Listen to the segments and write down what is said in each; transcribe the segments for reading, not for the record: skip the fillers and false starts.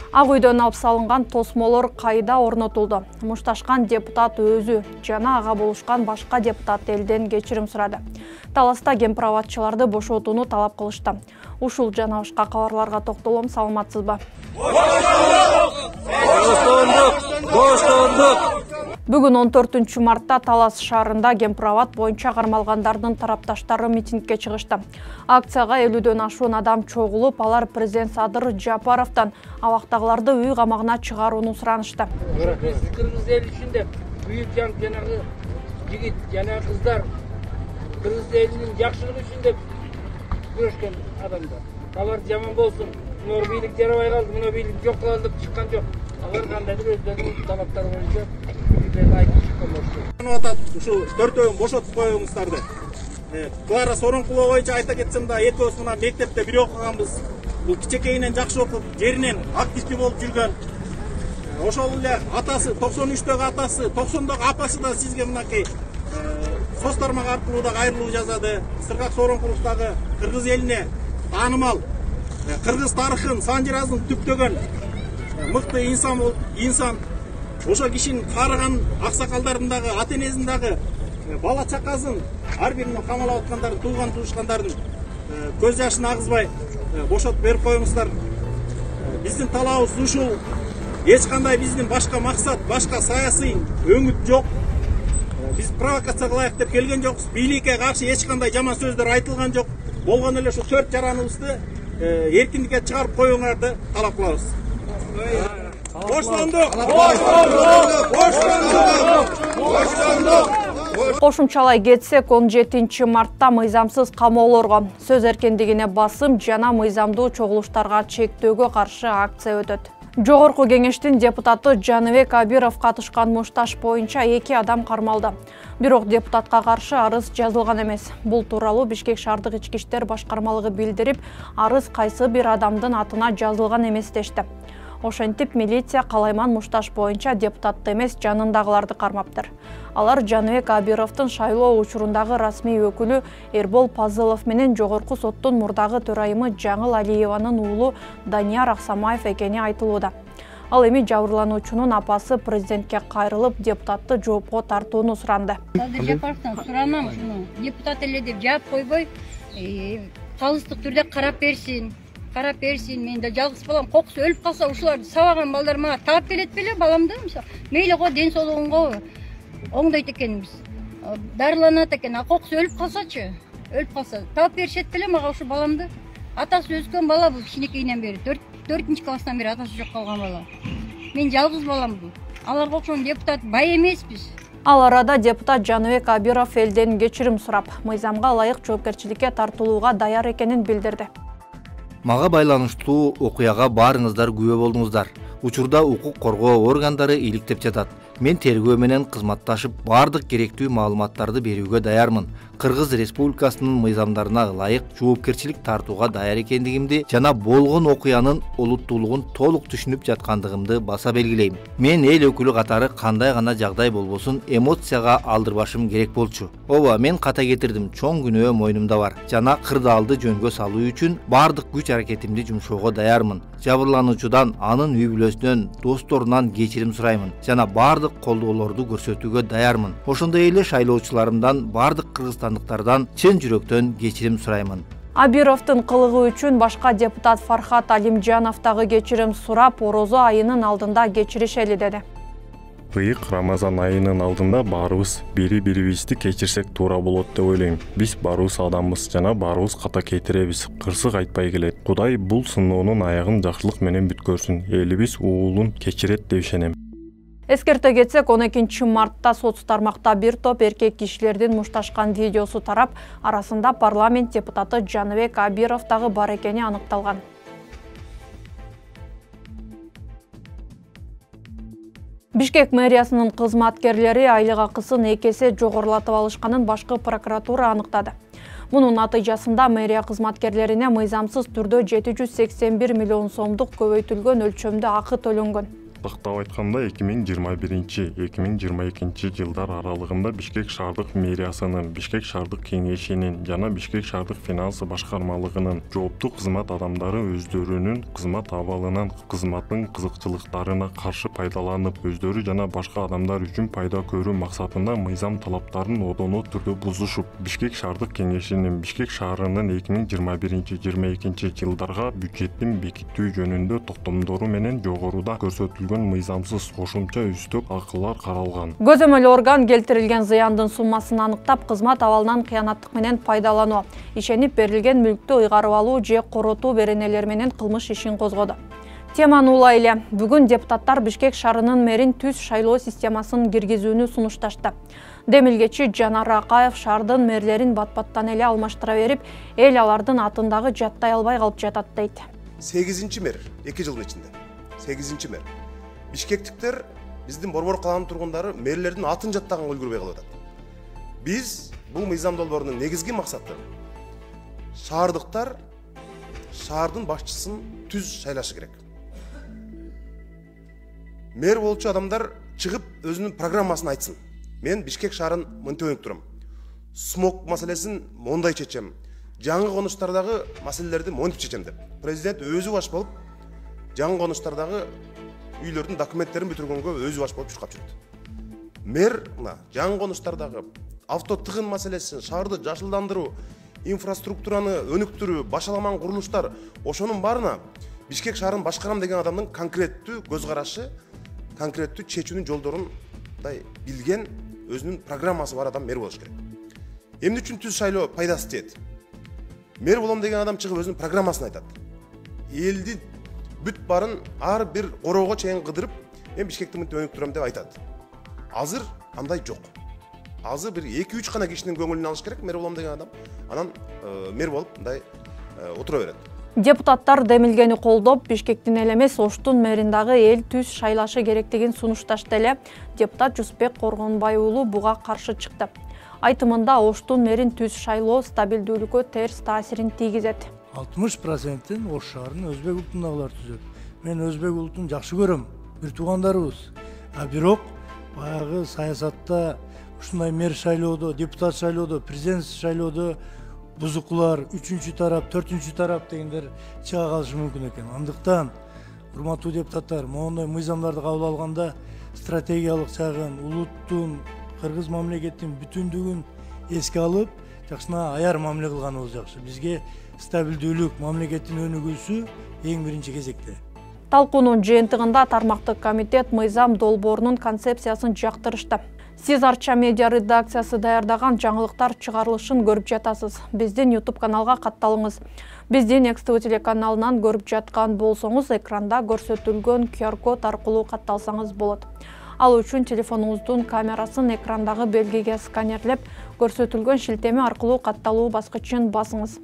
Ак үйдөн алып салынган тосмолор кайда орнотулду? Мушташкан депутат өзү жана ага болушкан башка депутат элден кечирим сурады. Таласта кемпирабадчыларды бошотууну талап кылышты. Ушул жана башка кабарларга токтолом, саламатсызбы? Бүгүн 14 мартта Талас шаарында кемпирабад боюнча кармалгандардын тарапташтары митингге чыгышты. Акцияга 50дөн ашуун адам чогулуп, алар президент Садыр Жапаровдон абактагыларды үй камагына чыгарууну суранышты. Кыргыз эли үчүн бүйүк жанагы жигит жана кыздар кыргыз элинин жакшылыгы үчүн күрөшкөн адамдар. Алар жаман болсун, мына бийлик жарабай калды, мына бийлик жок кылалы деп чыккан жок. Алар кандайдыр өздөрүнүн талаптары боюнча ушу төртөөгүн бошотуп коюңуздарды. Клара Сооронкулова боюнча айта кетсем да, экөөбүз мына мектепте бирге окуганбыз. Бул кичекейинен жакшы окуп, жеринен активдүү болуп жүргөн. Ошол эле атасы 93дөгү атасы, 90дөгү апасы да сизге мынакей соц тармак аркылуу да кайрылуу жазады. Сыргак Сооронкулов дагы кыргыз элине таанымал, кыргыз тарыхын, санжыразын түптөгөн мыкты инсан. Ошо кишинин карыган аксакалдардын дагы, ата энесин дагы, бала чакасын, ар биринин камалап аткандарын, тууган туушкандарын көз жашын агызбай бошотуп берип коюңуздар. Биздин талабыбыз ушул. Эч кандай биздин башка максат, башка саясий өңүт жок. Биз провокация кылайык деп келген жокпуз. Бийликке каршы эч кандай жаман сөздөр айтылган жок. Болгон эле ушу 4 жараныбызды эркиндикке чыгарып коюңарды талап кылабыз. Кошумчалай кетсек, 17 мартта мыйзамсыз камоолорго, сөз эркиндигине басым жана мыйзамдуу чогулуштарга чектөөгө каршы акция өтөт. Жогорку кеңештин депутаты Жаныбек Абиров катышкан мушташ боюнча 2 адам кармалды. Бирок депутатка каршы арыз жазылган эмес. Бул тууралуу Бишкек шаардык ички иштер башкармалыгы билдирип, арыз кайсы бир адамдын атына жазылган эмес дешти. Ошентип милиция Калайман мушташ боюнча депутатты эмес, жанындагыларды кармаптыр. Алар Жаныбек Абировдун шайлоо учурундагы расмий өкүлү Эрбол Пазылов менен жогорку соттун мурдагы төрайымы Жаңыл Алиеванын уулу Данияр Аксамаев экени айтылууда. Ал эми жабырлануучунун апасы президентке кайрылып, депутатты жоопко тартууну суранды. Жапаровдон суранам ушуну. Депутат эле деп жаап койбой, калыстык түрдө карап берсин. Мен да жалгыз балам, кокусу өлүп калса, ушуларды сабаган балдар мага таап келет беле баламды. Мейли го, ден соолугунга оңдойт экенбиз. Дарыланат экен, а кокусу өлүп калсачы, таап беришет беле мага ушу баламды. Атасы өскөн бала бул кичинекейинен бери, 4-класстан бери атасы жок калган бала. Мен жалгыз балам бул. Аларга окшогон депутат бай эмеспиз. Ал арада депутат Жаныбек Абиров элден кечирим сурап, мыйзамга ылайык жоопкерчиликке тартылууга даяр экенин билдирди. Мага байланыштуу окуяга баарыңыздар күбө болдуңуздар. Учурда укук коргоо органдары иликтеп жатат. Мен тергөө менен кызматташып, бардык керектүү маалыматтарды берүүгө даярмын. Кыргыз Республикасынын мыйзамдарына ылайык жоопкерчилик тартууга даяр экендигимди жана болгон окуянын олуттуулугун толук түшүнүп жаткандыгымды баса белгилейм. Мен эл өкүлү катары кандай гана жагдай болбосун эмоцияга алдырбашым керек болчу. Ооба, мен ката кетирдим, чоң күнөө мойнумда бар. Жана кырдаалды жөнгө салуу үчүн бардык күч аракетимди жумшоого даярмын. Жабырлануучудан, анын үй бүлөсүнөн, досторунан кечирим сураймын жана бардык колдоолорду көрсөтүүгө даярмын. Ошондой эле шайлоочуларымдан, бардык кыргызстандыктардан чын жүрөктөн кечирим сураймын. Абировдун кылыгы үчүн башка депутат Фархат Алимжанов дагы кечирим сурап, орозо айынын алдында кечиришели деди. Ыйык Рамазан айынын алдында баарыбыз бири-бирибизди кечирсек туура болот деп ойлойм. Биз баарыбыз адамбыз жана баарыбыз ката кетиребиз. Кырсык айтпай келет. Кудай бул сыноонун аягын жакшылык менен бүткөрсүн. Элибиз уулун кечирет деп ишенем. Эскерте кетсек, 12 мартта соц тармакта бир топ эркек кишилердин мушташкан видеосу тарап, арасында парламент депутаты Жаныбек Абиров дагы бар экени аныкталган. Бишкек мэриясынын кызматкерлери айлык акысын 2 эсе жогорулатып алышканын башкы прокуратура аныктады. Мунун натыйжасында мэрия кызматкерлерине мыйзамсыз түрдө 781 миллион сомдук көбөйтүлгөн өлчөмдө акы төлөнгөн. Тактап айтканда 2021-2022 жылдар аралыгында Бишкек шаардык мэриясынын, Бишкек шаардык кеңешинин жана Бишкек шаардык финансы башкармалыгынын жооптуу кызмат адамдары өздөрүнүн кызмат абалынан кызматтын кызыкчылыктарына каршы пайдаланып, өздөрү жана башка адамдар үчүн пайда көрүү максатында мыйзам талаптарын одоно түрдө бузушуп, Бишкек шаардык кеңешинин Бишкек шаарынын 2021-2022 жылдарга бюджеттин бекитүү жөнүндө токтомдору менен жогоруда көрсөтүлгөн мыйзамсыз кошумча үстөк акылар каралган. Көзөмөл орган келтирилген зыяндын суммасын аныктап, кызмат абалынан кыянаттык менен пайдалануу, ишенип берилген мүлктү ыйгарып алуу же коротуу беренелер менен кылмыш ишин козгоду. Теманы улай эле. Бүгүн депутаттар Бишкек шаарынын мэрин түз шайлоо системасын киргизүүнү сунушташты. Демилгечи Жанар Акаев шаардын мэрлерин бат-баттан эле алмаштыра берип, эл алардын атындагы жаттай албай калып жатат дейт. 8-ci мэр 2 жылдын ичинде. 8-ci мэр. Бишкектиктер, биздин Борбор калаанын тургундары мэрлердин атын жаттаганга үлгүрбөй калып атат. Биз бул мыйзам долбоорунун негизги максаты шаардыктар шаардын башчысын түз шайлашы керек. Мэр болчу адамдар чыгып өзүнүн программасын айтсын. Мен Бишкек шаарын мынтип өнүктүрөм турам. Смог маселесин мондай чечем. Жаңы конуштардагы маселелерди монтип чечем деп. Президент өзү баш болуп, жаңы конуштардагы үйлөрдүн документтерин бүтүргөнгө өзү баш болуп чуркап жүрдү. Мэр жаңы конуштардагы авто тыгын маселесин, шаарды жашылдандыруу, инфраструктураны өнүктүрүү, башаламан курулуштар, ошонун баарына Бишкек шаарын башкарам деген адамдын конкреттүү көз карашы, конкреттүү чечүүнүн жолдорун билген, өзүнүн программасы бар адам мэр болуш керек. Эмне үчүн түз шайлоо пайдасы тиет? Мэр болом деген адам чыгып өзүнүн программасын айтат. Элди бүт барын ар бир короого чейин кыдырып, мен Бишкекти мынтип өнүктүрөм деп айтат. Азыр андай жок. Азыр бир 2-3 гана кишинин көңүлүн алыш керек мэр болом деген адам. Анан мэр болуп мындай отура берет. Депутаттар демилгени колдоп, Бишкектин эле эмес, Оштун мэриндагы эл түз шайлашы керектигин сунушташты эле. Депутат Жусупбек Коргонбай уулу буга каршы чыкты. Айтымында Оштун мэрин түз шайлоо стабилдүүлүккө терс таасирин тийгизет. 60%-ин Ош шаарынын өзбек улутундагылар түзөт. Мен өзбек улутун жакшы көрөм, бир туугандарыбыз. Бирок баягы саясатта ушундай мэр шайлоодо, депутат шайлоодо, президент шайлоодо бузукулар, 3-чү тарап, 4-чү тарап дегендер чыга калышы мүмкүн экен. Андыктан, урматтуу депутаттар, моундай мыйзамдарды кабыл алганда стратегиялык жагын, улуттун, кыргыз мамлекеттин бүтүндүгүн эске алып, жакшына аяр мамиле кылганыбыз жакшы. Бизге стабилдүүлүк, мамлекеттин өнүгүүсү эң биринчи кезекте. Талкуунун жыйынтыгында тармактык комитет мыйзам долбоорунун концепциясын жактырышты. Сиз Арча медиа редакциясы даярдаган жаңылыктар чыгарылышын көрүп жатасыз. Биздин YouTube каналга катталыңыз. Биздин Экств телеканалынан көрүп жаткан болсоңуз, экранда көрсөтүлгөн QR код аркылуу катталсаңыз болот. Ал үчүн телефонуңуздун камерасын экрандагы белгиге сканерлеп, көрсөтүлгөн шилтеме аркылуу катталуу баскычын басыңыз.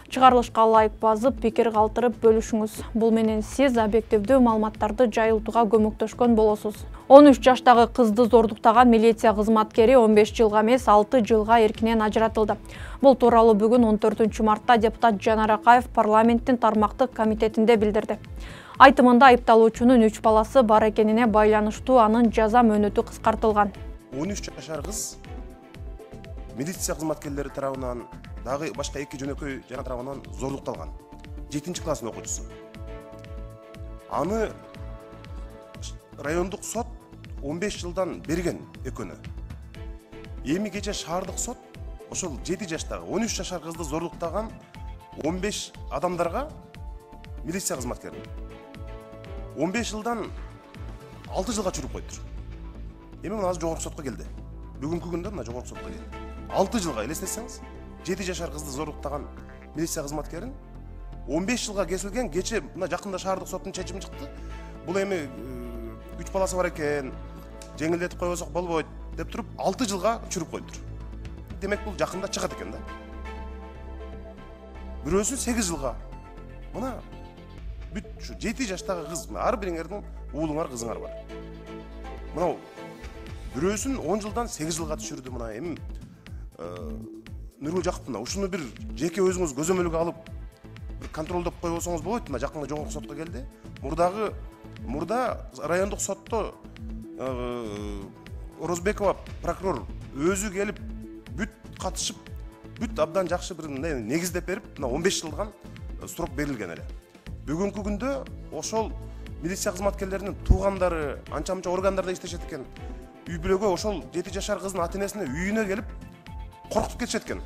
Чыгарылышка лайк басып, пикир калтырып бөлүшүңүз. Бул менен сиз объективдүү маалыматтарды жайылтууга көмөктөшкөн болосуз. 13 жаштагы кызды зордуктаган милиция кызматкери 15 жылга эмес 6 жылга эркинен ажыратылды. Бул тууралуу бүгүн 14 мартта депутат Жанар Акаев парламенттин тармактык комитетинде билдирди. Айтымында айыпталуучунун 3 баласы бар экенине байланыштуу анын жаза мөөнөтү кыскартылган. 13 жашар кыз милиция кызматкерлери тарабынан дагы башка 2 жөнөкөй жана тарабынан зордукталган. 7-класстын окуучусу. Аны райондук сот 15 жылдан берген экөөнө. Эми кече шаардык сот ошол 7 жаштагы 13 жашар кызды зордуктаган 15 адамдарга милиция кызматкерин 15 жылдан 6 жылга чүрүп койду. Эми мына азыр жогорку сотко келди. Бүгүнкү күндө мына жогорку сотко келди. 6 жылга элестетсеңиз, 7 жашар кызды зордуктаган милиция кызматкерин 15 жылга кесилген. Кече мына жакында шаардык соттун чечими чыкты. Бул эми 3 баласы бар экен, жеңилдетип койбосок болбойт деп туруп 6 жылга чүрүп койду. Демек бул жакында чыгат экен да. Бирөөсү 8 жылга. Мына бүт ушу 7 жаштагы кыз, ар бириңердин уулуңар, кызыңар бар. Мына бирөөсүн 10 жылдан 8 жылга түшүрдү. Мына эми Нургул Жакып мына ушуну бир жеке өзүңүз көзөмөлгө алып бир контролдоп койбосоңуз болбойт. Мына жакында жогорку сотко келди. Мурдагы Мурда райондук сотто Орозбекова прокурор өзү келип бүт катышып, бүт абдан жакшы бир негиздеп берип, 15 жылган срок берилген эле. Бүгүнкү күндө ошол милиция кызматкерлеринин туугандары, анча-мынча органдарда иштешет экен. Үй бүлөгө ошол 7 жашар кыздын ата-энесине үйүнө келип коркутуп кетишет экен.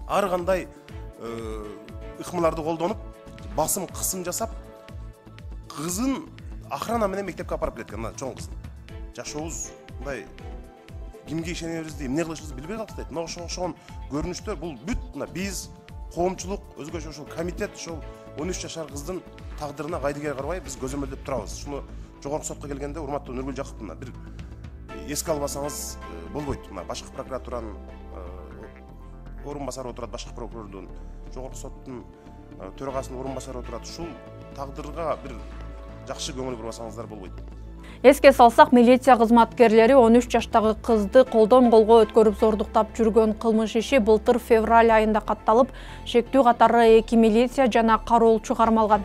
Ар кандай ыкмаларды колдонуп, басым кысым жасап, кызын охрана менен мектепке апарып кеткен, чоң кызын. Жашообуз мындай кимге ишенебизди, эмне кылышыбызды билбей калдык. Мына ошол көрүнүштөр бул бүт биз коомчулук, өзгөчө ошол комитет ошол 13 жашар кыздын тагдырына кайдыгер карабай биз көзөмөлдөп турабыз. Шуну жогорку сотко келгенде урматтуу Нургүл Жакыповна бир эске албасаңыз болбойт. Мына башкы прокуратуранын орун басары отурат, башкы прокурордун, жогорку соттун төрагасынын орун басары отурат. Ушул тагдырга бир жакшы көңүл бурбасаңыздар болбойт. Эске салсак, милиция кызматкерлери 13 жаштагы кызды колдон колго өткөрүп зордуктап жүргөн кылмыш иши былтыр февраль айында катталып, шектүү катары 2 милиция жана кароолчу кармалган.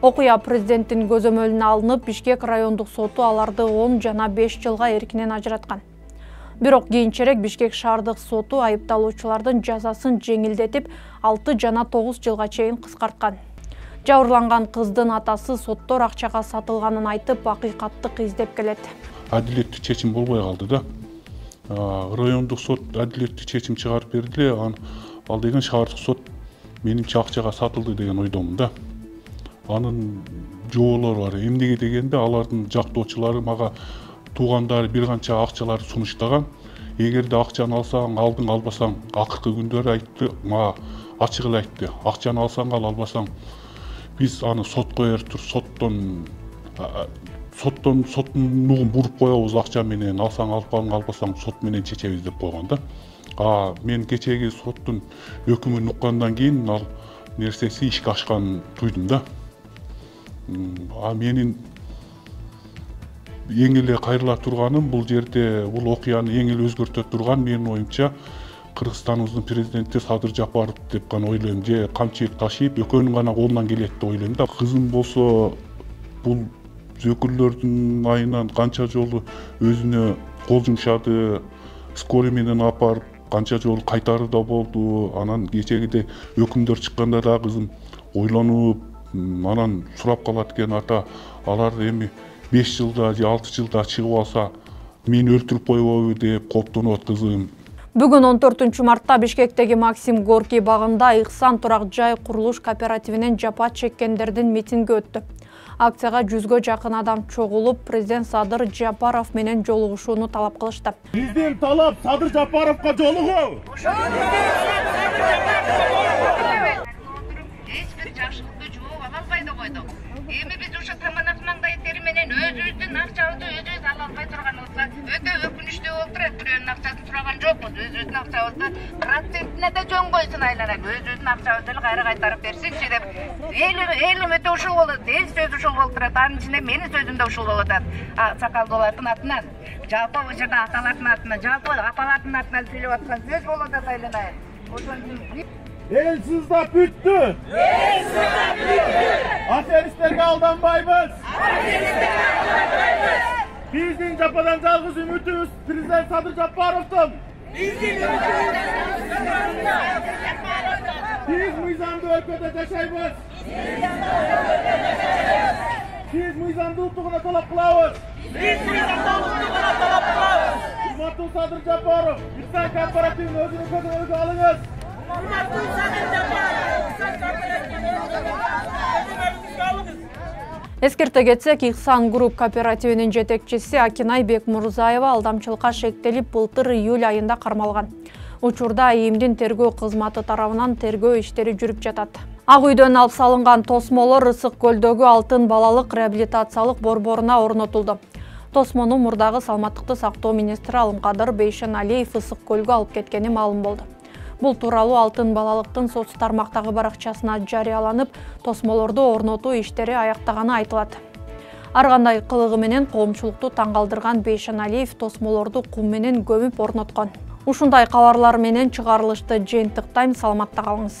Окуя президенттин көзөмөлүнө алынып, Бишкек райондук соту аларды 10 жана 5 жылга эркинен ажыраткан. Бирок кийинчерээк Бишкек шаардык соту айыпталуучулардын жазасын жеңилдетип, 6 жана 9 жылга чейин кыскарткан. Жабырланган кыздын атасы соттор акчага сатылганын айтып, акыйкатты издеп келет. Адилеттүү чечим болбой калды да. Райондук сот адилеттүү чечим чыгарып берди. Ал деген шаардык сот менимче акчага сатылды деген ойдомун да. Анын жоолору бар. Эмнеге дегенде алардын жактоочулары мага туугандары бир канча акчалар сунуштаган. Эгерде акчаны алсаң, алдың, албасаң, акыркы күндөрү айтты, мага ачык эле айтты. Акчаны алсаң, албасаң, биз аны сотко эртип, соттун нугун буруп коебуз акча менен, алсаң алып калың, албасаң сот менен чечебиз деп койгон да. Мен кечеги соттун өкүмүн уккандан кийин ал нерсеси ишке ашканын туйдум да. Менин эң эле кайрыла турганым бул жерде бул окуяны эң эле өзгөртө турган менин оюмча Кыргызстаныбыздын президенти Садыр Жапаров деп гана ойлойм, же камчыйып ташыйып экөөнүн гана колунан келет деп ойлойм да. Кызым болсо бул зөкүрлөрдүн айынан канча жолу өзүнө кол жумшады, скорый менен апарып канча жолу кайтары да болду. Анан кечегиде өкүмдөр чыкканда да кызым ойлонуп, анан сурап калат экен, ата алар эми 5 жылда же 6 жылда чыгып алса мени өлтүрүп койбойбу деп кооптонот кызым. Бүгүн 14 мартта Бишкектеги Максим Горький багында Ихсан турак жай курулуш кооперативинен жапа чеккендердин митинги өттү. Акцияга 100гө жакын адам чогулуп, президент Садыр Жапаров менен жолугушууну талап кылышты. Биздин талап Садыр Жапаровго жолугуу. Эч бир жакшылыкты жооп ала албай да койдук. Эми биз ошо таманак маңдайдери менен өзүбүздүн акчабызды өзүбүз ала албай турганыбызга өтө өкүнүчтүү болуп турат. Бирөөнүн акчасын сураган жокпуз. Өзүбүздүн акчабызды процентине да жөн койсун айланат. Өзүбүздүн акчабызды эле кайра кайтарып берсинчи деп. Элим өтө ушул болот. Эл сөзү ушул болуп турат. Анын ичинде менин сөзүм да ушул болуп атат. Сакалдуулардын атынан, жалпы ушул жерде аталардын атынан, жалпы апалардын атынан сүйлөп аткан сөз болуп атат айланайын. Ошон үчүн El sızda büttü. El sızda büttü. Aferistlerge aldanbayız. Bizdin Japadan жалгыз үмүтүбүз президент Садыр Жапаровдун. Биз мыйзамдуу өлкөдө жашайбыз. Биз мыйзамдуулуктугуна талап кылабыз. Урматтуу Садыр Жапаров, Ихсан кооперативин өзүнүн көзөмөлүгө алыңыз. Эскерте кетсек, Ихсан Групп кооперативинин жетекчиси Акинай Бекмурзаева алдамчылыкка шектелип, былтыр июль айында кармалган. Учурда ИИМдин тергөө кызматы тарабынан тергөө иштери жүрүп жатат. Ак үйдөн алып салынган тосмолор Ысык көлдөгү Алтын балалык реабилитациялык борборуна орнотулду. Тосмону мурдагы саламаттыкты сактоо министри Алымкадыр Бейшеналиев Ысык көлгө алып кеткени маалым болду. Бул тууралуу Алтын балалыктын соц тармактагы баракчасына жарыяланып, тосмолорду орнотуу иштери аяктаганы айтылат. Ар кандай кылыгы менен коомчулукту таң калтырган Бейшеналиев тосмолорду кум менен көмүп орноткон. Ушундай кабарлар менен чыгарылышты жыйынтыктайм, саламатта калыңыз.